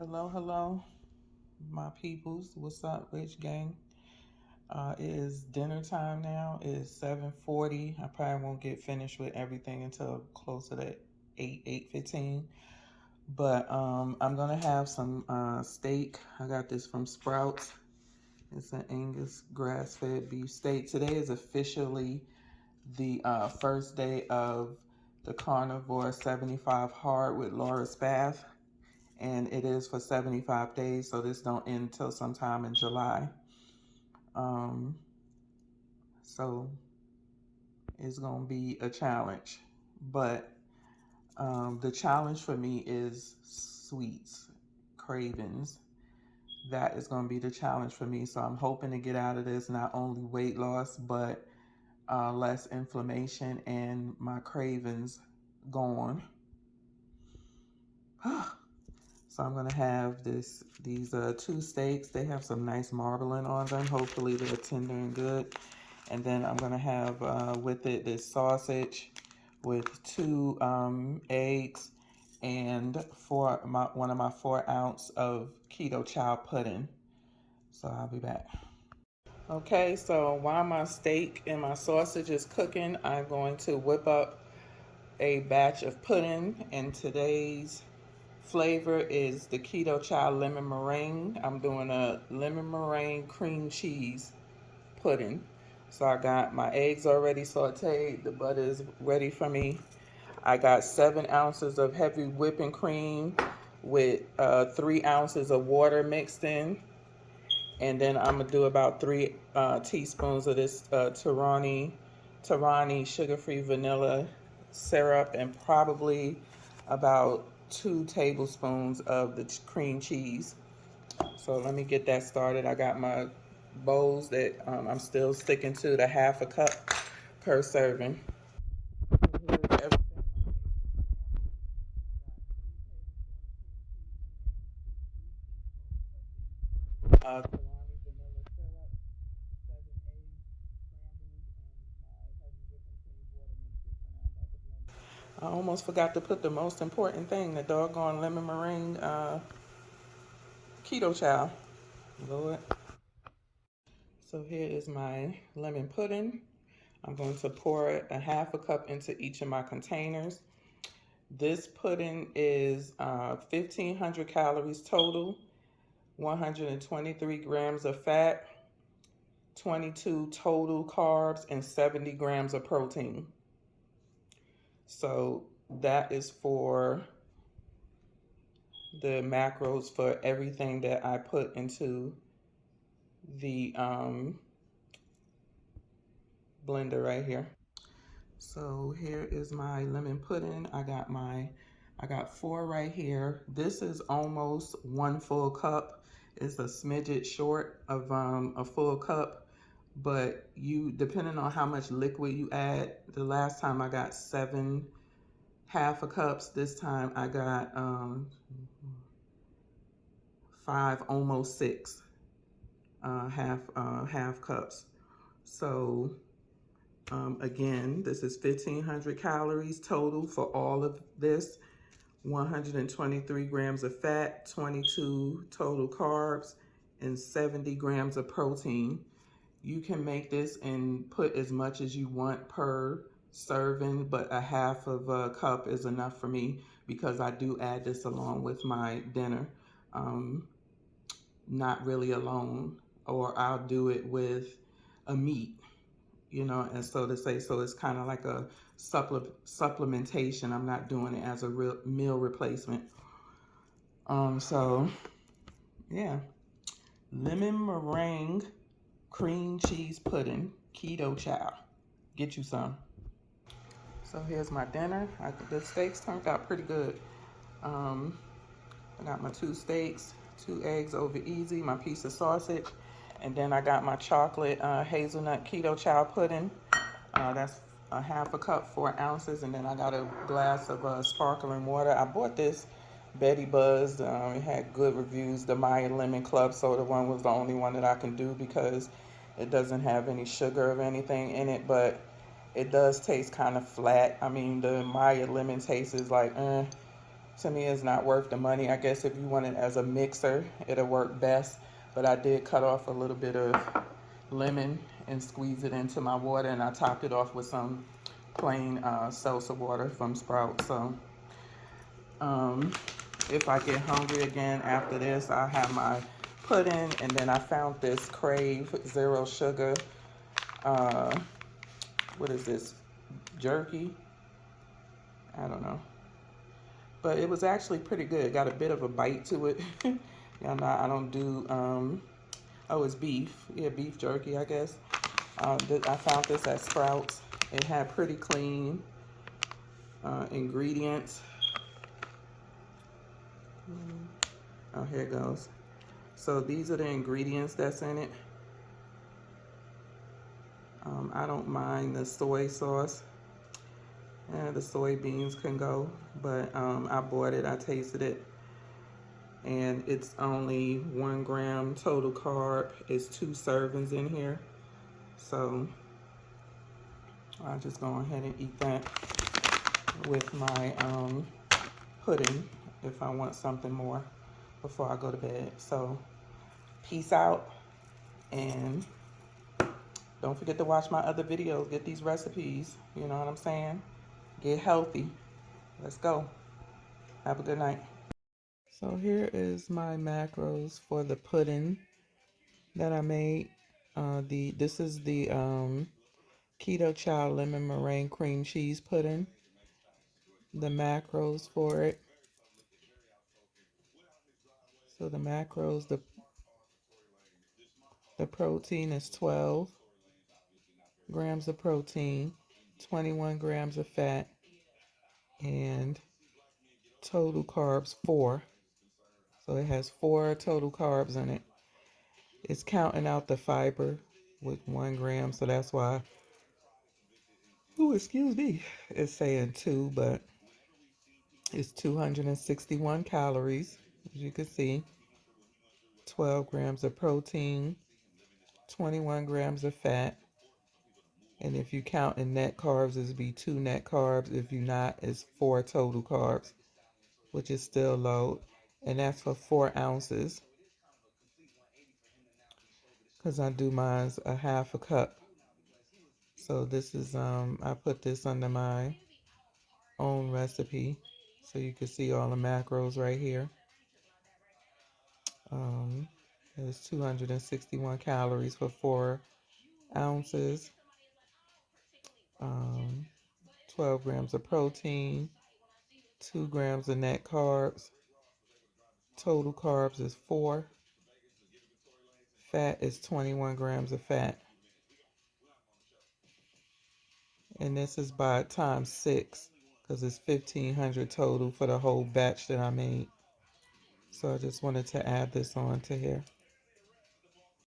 Hello, my peoples. What's up, Rich Gang? It is dinner time now. It is 7:40. I probably won't get finished with everything until closer to 8:15. But I'm gonna have some steak. I got this from Sprouts. It's an Angus grass-fed beef steak. Today is officially the first day of the Carnivore 75 Hard with Laura Spath, and it is for 75 days, so this don't end until sometime in July. Um, so it's gonna be a challenge, but the challenge for me is sweets, cravings. That is gonna be the challenge for me. So I'm hoping to get out of this not only weight loss, but less inflammation and my cravings gone. So I'm gonna have these two steaks. They have some nice marbling on them. Hopefully they're tender and good. And then I'm gonna have with it this sausage with two eggs and one of my 4 ounce of Keto Chow pudding. So I'll be back. Okay, so while my steak and my sausage is cooking, I'm going to whip up a batch of pudding, and today's flavor is the Keto Chow lemon meringue. I'm doing a lemon meringue cream cheese pudding. So I got my eggs already sauteed. The butter is ready for me. I got 7 ounces of heavy whipping cream with 3 ounces of water mixed in. And then I'm gonna do about 3 teaspoons of this Tarani sugar-free vanilla syrup, and probably about 2 tablespoons of the cream cheese. So let me get that started. I got my bowls that I'm still sticking to the half a cup per serving. I almost forgot to put the most important thing, the doggone lemon meringue keto chow. Lord. So here is my lemon pudding. I'm going to pour a half a cup into each of my containers. This pudding is 1,500 calories total, 123 grams of fat, 22 total carbs, and 70 grams of protein. So that is for the macros for everything that I put into the blender right here. So here is my lemon pudding. I got 4 right here. This is almost 1 full cup. It's a smidget short of a full cup, but you, depending on how much liquid you add, the last time I got 7 half a cups. This time I got 5, almost 6 half cups. So again, this is 1,500 calories total for all of this, 123 grams of fat, 22 total carbs, and 70 grams of protein. You can make this and put as much as you want per serving, but a half of a cup is enough for me because I do add this along with my dinner. Not really alone, or I'll do it with a meat, and so to say, so it's kind of like a supplementation. I'm not doing it as a real meal replacement. So yeah, lemon meringue cream cheese pudding, Keto Chow. Get you some. So here's my dinner. The steaks turned out pretty good. I got my 2 steaks, 2 eggs over easy, my piece of sausage, and then I got my chocolate hazelnut Keto Chow pudding. That's a half a cup, 4 ounces, and then I got a glass of sparkling water. I bought this Betty Buzz. It had good reviews. The Maya Lemon Club soda one was the only one that I can do because it doesn't have any sugar or anything in it, but it does taste kind of flat. I mean, the Maya Lemon taste is like, To me, it's not worth the money. I guess if you want it as a mixer, it'll work best. But I did cut off a little bit of lemon and squeeze it into my water, and I topped it off with some plain seltzer water from Sprouts. So um, if I get hungry again after this, I have my pudding, and then I found this Crave Zero Sugar. Uh, what is this? Jerky? I don't know. But it was actually pretty good. Got a bit of a bite to it. Y'all know I don't do, oh, it's beef. Yeah, beef jerky, I guess. I found this at Sprouts. It had pretty clean ingredients. Oh, here it goes. So these are the ingredients that's in it. I don't mind the soy sauce. The soybeans can go, but I bought it, I tasted it, and it's only 1 gram total carb. It's 2 servings in here. So I'll just go ahead and eat that with my pudding if I want something more before I go to bed. So peace out, and don't forget to watch my other videos. Get these recipes, you know what I'm saying? Get healthy. Let's go. Have a good night. So here is my macros for the pudding that I made. This is the Keto Chow lemon meringue cream cheese pudding. The macros for it. So the macros, the protein is 12 grams of protein, 21 grams of fat, and total carbs 4. So it has 4 total carbs in it. It's counting out the fiber with 1 gram, so that's why, excuse me, it's saying 2, but it's 261 calories, as you can see. 12 grams of protein, 21 grams of fat, and if you count in net carbs, it'd be 2 net carbs. If you not, it's 4 total carbs, which is still low, and that's for 4 ounces, because I do mine's a half a cup. So this is, I put this under my own recipe, so you can see all the macros right here. There's 261 calories for 4 ounces, 12 grams of protein, 2 grams of net carbs, total carbs is 4, fat is 21 grams of fat, and this is by times 6, because it's 1,500 total for the whole batch that I made. So I just wanted to add this on to here.